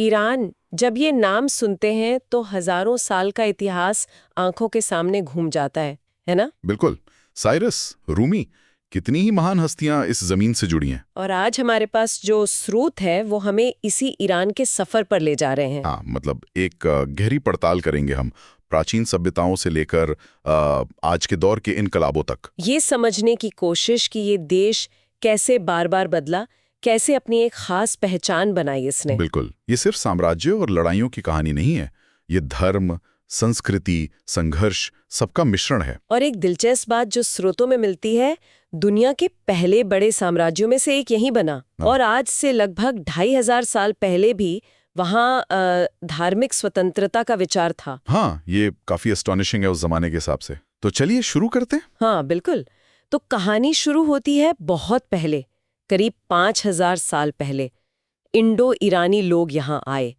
Iran, जब ये नाम सुनते हैं तो हजारों साल का इतिहास आंखों के सामने घूम जाता है ना? बिल्कुल। साइरस, रूमी, कितनी ही महान हस्तियां इस जमीन से जुड़ी हैं। और आज हमारे पास जो स्रोत है वो हमें इसी ईरान के सफर पर ले जा रहे हैं। हाँ, मतलब एक गहरी पड़ताल करेंगे हम, प्राचीन सभ्यताओं से लेकर आज के दौर के इनकलाबों तक। ये समझने की कोशिश कि ये देश कैसे बार बार बदला, कैसे अपनी एक खास पहचान बनाई इसने। बिल्कुल, ये सिर्फ साम्राज्य और लड़ाइयों की कहानी नहीं है। ये धर्म, संस्कृति, संघर्ष, सबका मिश्रण है। और एक दिलचस्प बात जो स्रोतों में मिलती है, दुनिया के पहले बड़े साम्राज्यों में से एक यहीं बना। और आज से लगभग 2500 साल पहले भी वहाँ धार्मिक स्वतंत्रता का विचार था। हाँ, ये काफी एस्टॉनिशिंग है उस जमाने के हिसाब से। तो चलिए शुरू करते हैं। हाँ बिल्कुल। तो कहानी शुरू होती है बहुत पहले, करीब 5000 साल पहले। इंडो ईरानी लोग यहाँ आए।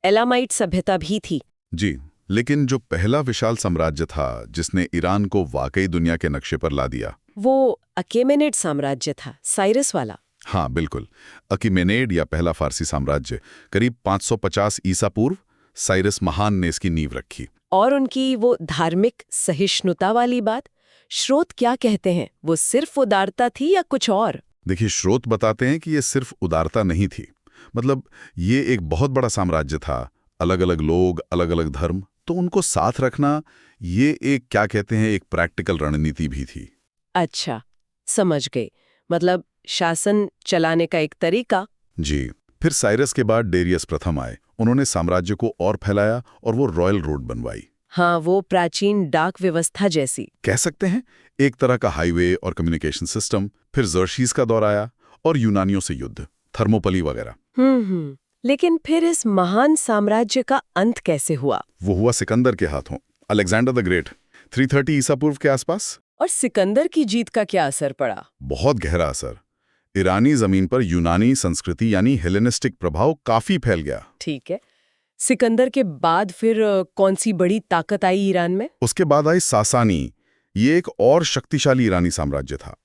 एलामाइट सभ्यता भी थी। जी, लेकिन जो पहला विशाल साम्राज्य था जिसने ईरान को वाकई दुनिया के नक्शे पर ला दिया, वो अकेमेनिड साम्राज्य था, साइरस वाला। हाँ बिल्कुल, अकीमेनेड या पहला फारसी साम्राज्य, करीब 550 ईसा पूर्व साइरस महान ने इसकी नींव रखी। और उनकी वो धार्मिक सहिष्णुता वाली बात, स्रोत क्या कहते हैं, वो सिर्फ उदारता थी या कुछ और? देखिए, स्रोत बताते हैं कि ये सिर्फ उदारता नहीं थी। मतलब ये एक बहुत बड़ा साम्राज्य था, अलग अलग लोग, अलग अलग धर्म, तो उनको साथ रखना, ये एक क्या कहते हैं, एक प्रैक्टिकल रणनीति भी थी। अच्छा, समझ गई। मतलब शासन चलाने का एक तरीका। जी। फिर साइरस के बाद डेरियस प्रथम आए। उन्होंने साम्राज्य को और फैलाया और वो रॉयल रोड बनवाई। हाँ, वो प्राचीन डाक व्यवस्था जैसी कह सकते हैं, एक तरह का हाईवे और कम्युनिकेशन सिस्टम। फिर जर्शीज का दौर आया और यूनानियों से युद्ध, थर्मोपली वगैरह। लेकिन फिर इस महान साम्राज्य का अंत कैसे हुआ? वो हुआ सिकंदर के हाथों, अलेक्जेंडर द ग्रेट, 330 ईसा पूर्व के आसपास। और सिकंदर की जीत का क्या असर पड़ा? बहुत गहरा असर। ईरानी जमीन पर यूनानी संस्कृति यानी हेलेनिस्टिक प्रभाव काफी फैल गया। ठीक है। सिकंदर के बाद फिर कौन सी बड़ी ताकत आई ईरान में? उसके बाद आई सासानी। ये एक और शक्तिशाली ईरानी साम्राज्य था,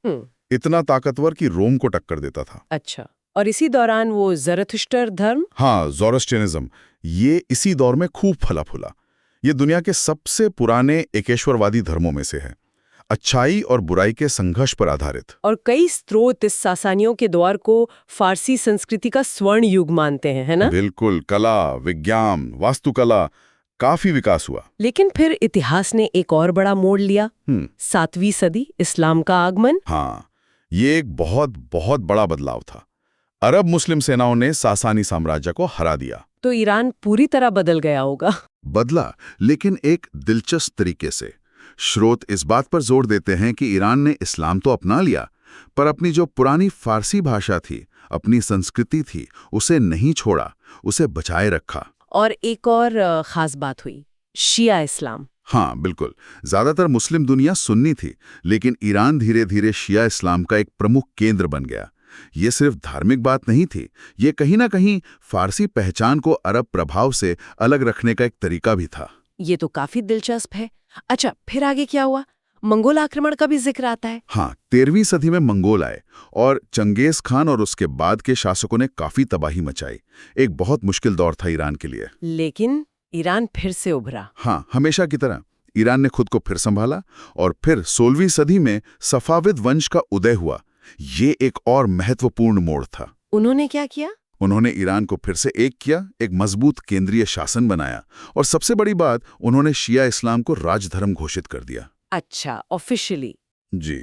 इतना ताकतवर कि रोम को टक्कर देता था। अच्छा, और इसी दौरान वो ज़रथुष्ट्र धर्म? हाँ, ज़ोरोस्ट्रियनिज्म, ये इसी दौर में खूब फला फूला। ये दुनिया के सबसे पुराने एकेश्वरवादी धर्मों में से है, अच्छाई और बुराई के संघर्ष पर आधारित। और कई स्रोत इस सासानियों के दौर को फारसी संस्कृति का स्वर्ण युग मानते हैं, है ना? बिल्कुल, कला, विज्ञान, वास्तुकला, काफी विकास हुआ। लेकिन फिर इतिहास ने एक और बड़ा मोड़ लिया। 7वीं सदी, इस्लाम का आगमन। हाँ, ये एक बहुत बहुत बड़ा बदलाव था। अरब मुस्लिम सेनाओं ने सासानी साम्राज्य को हरा दिया। तो ईरान पूरी तरह बदल गया होगा। बदला, लेकिन एक दिलचस्प तरीके से। स्रोत इस बात पर जोर देते हैं कि ईरान ने इस्लाम तो अपना लिया, पर अपनी जो पुरानी फारसी भाषा थी, अपनी संस्कृति थी, उसे नहीं छोड़ा, उसे बचाए रखा। और एक और खास बात हुई, शिया इस्लाम। हाँ बिल्कुल, ज्यादातर मुस्लिम दुनिया सुन्नी थी, लेकिन ईरान धीरे धीरे शिया इस्लाम का एक प्रमुख केंद्र बन गया। ये सिर्फ धार्मिक बात नहीं थी, ये कहीं ना कहीं फारसी पहचान को अरब प्रभाव से अलग रखने का एक तरीका भी था। ये तो काफी दिलचस्प है। अच्छा, फिर आगे क्या हुआ? मंगोल आक्रमण का भी जिक्र आता है। हाँ, 13वीं सदी में मंगोल आए और चंगेज खान और उसके बाद के शासकों ने काफी तबाही मचाई। एक बहुत मुश्किल दौर था ईरान के लिए। लेकिन ईरान फिर से उभरा। हाँ, हमेशा की तरह ईरान ने खुद को फिर संभाला और फिर 16वीं सदी में सफाविद वंश का उदय हुआ। ये एक और महत्वपूर्ण मोड़ था। उन्होंने क्या किया? उन्होंने ईरान को फिर से एक किया, एक मजबूत केंद्रीय शासन बनाया और सबसे बड़ी बात, उन्होंने शिया इस्लाम को राजधर्म घोषित कर दिया। अच्छा, ऑफिशियली? जी।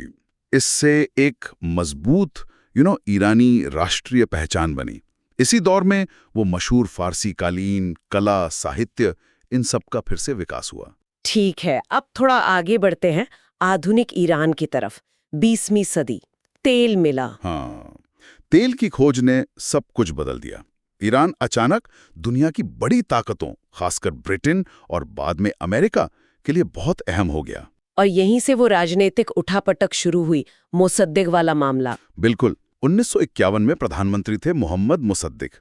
इससे एक मजबूत ईरानी राष्ट्रीय पहचान बनी। इसी दौर में वो मशहूर फारसी कालीन, कला, साहित्य, इन सब का फिर से विकास हुआ। ठीक है, अब थोड़ा आगे बढ़ते हैं आधुनिक ईरान की तरफ। 20वीं सदी, तेल मिला। हाँ, तेल की खोज ने सब कुछ बदल दिया। ईरान अचानक दुनिया की बड़ी ताकतों, खासकर ब्रिटेन और बाद में अमेरिका के लिए बहुत अहम हो गया। और यहीं से वो राजनीतिक उठापटक शुरू हुई, मोसद्देक वाला मामला। बिल्कुल। 1951 में प्रधानमंत्री थे मोहम्मद मुसद्दिक।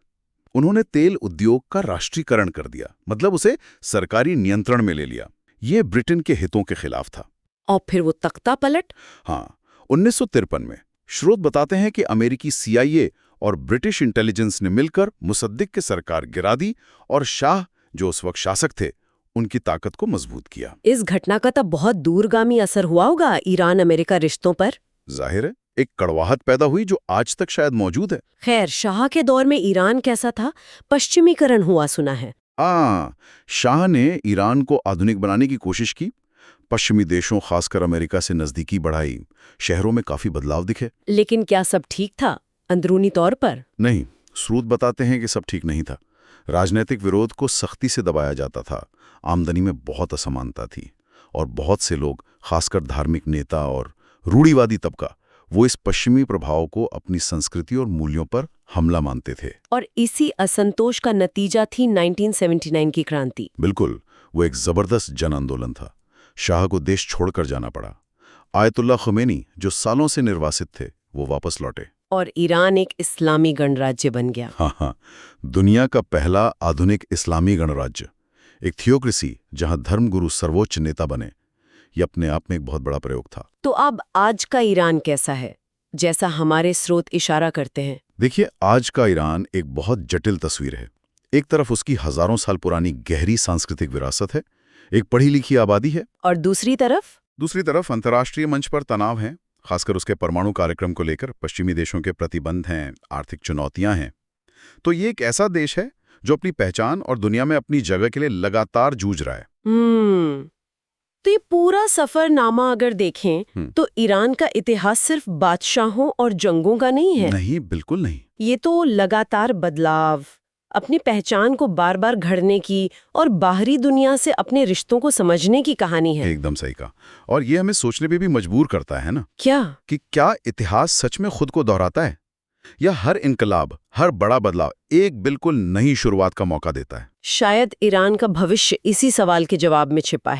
उन्होंने तेल उद्योग का राष्ट्रीयकरण कर दिया, मतलब उसे सरकारी नियंत्रण में ले लिया। ये ब्रिटेन के हितों के खिलाफ था। और फिर वो तख्ता पलट? हाँ, 1953 में। स्रोत बताते हैं कि अमेरिकी CIA और ब्रिटिश इंटेलिजेंस ने मिलकर मुसद्दिक की सरकार गिरा दी और शाह, जो उस वक्त शासक थे, उनकी ताकत को मजबूत किया। इस घटना का तब बहुत दूरगामी असर हुआ होगा ईरान अमेरिका रिश्तों पर। जाहिर है, एक कड़वाहट पैदा हुई जो आज तक शायद मौजूद है। खैर, शाह के दौर में ईरान कैसा था? पश्चिमीकरण हुआ सुना है। शाह ने ईरान को आधुनिक बनाने की कोशिश की, पश्चिमी देशों खासकर अमेरिका से नजदीकी बढ़ाई, शहरों में काफी बदलाव दिखे। लेकिन क्या सब ठीक था अंदरूनी तौर पर? नहीं, स्रोत बताते हैं कि सब ठीक नहीं था। राजनीतिक विरोध को सख्ती से दबाया जाता था, आमदनी में बहुत असमानता थी और बहुत से लोग, खासकर धार्मिक नेता और रूढ़िवादी तबका, वो इस पश्चिमी प्रभाव को अपनी संस्कृति और मूल्यों पर हमला मानते थे। और इसी असंतोष का नतीजा थी 1979 की क्रांति। बिल्कुल, वो एक जबरदस्त जन आंदोलन था। शाह को देश छोड़कर जाना पड़ा। आयतुल्लाह ख़ुमैनी, जो सालों से निर्वासित थे, वो वापस लौटे और ईरान एक इस्लामी गणराज्य बन गया। हाँ, दुनिया का पहला आधुनिक इस्लामी गणराज्य, एक थियोक्रेसी जहां धर्मगुरु सर्वोच्च नेता बने। ये अपने आप में एक बहुत बड़ा प्रयोग था। तो अब आज का ईरान कैसा है, जैसा हमारे स्रोत इशारा करते हैं? देखिए, आज का ईरान एक बहुत जटिल तस्वीर है। एक तरफ उसकी हजारों साल पुरानी गहरी सांस्कृतिक विरासत है, एक पढ़ी लिखी आबादी है, और दूसरी तरफ अंतर्राष्ट्रीय मंच पर तनाव है, खासकर उसके परमाणु कार्यक्रम को लेकर पश्चिमी देशों के प्रतिबंध हैं, आर्थिक चुनौतियां हैं। तो ये एक ऐसा देश है जो अपनी पहचान और दुनिया में अपनी जगह के लिए लगातार जूझ रहा है। तो ये पूरा सफरनामा अगर देखें तो ईरान का इतिहास सिर्फ बादशाहों और जंगों का नहीं है। नहीं, बिल्कुल नहीं। ये तो लगातार बदलाव, अपनी पहचान को बार बार घड़ने की और बाहरी दुनिया से अपने रिश्तों को समझने की कहानी है। एकदम सही कहा। और ये हमें सोचने पे भी मजबूर करता है ना, कि क्या इतिहास सच में खुद को दोहराता है, या हर इनकलाब, हर बड़ा बदलाव एक बिल्कुल नई शुरुआत का मौका देता है। शायद ईरान का भविष्य इसी सवाल के जवाब में छिपा है।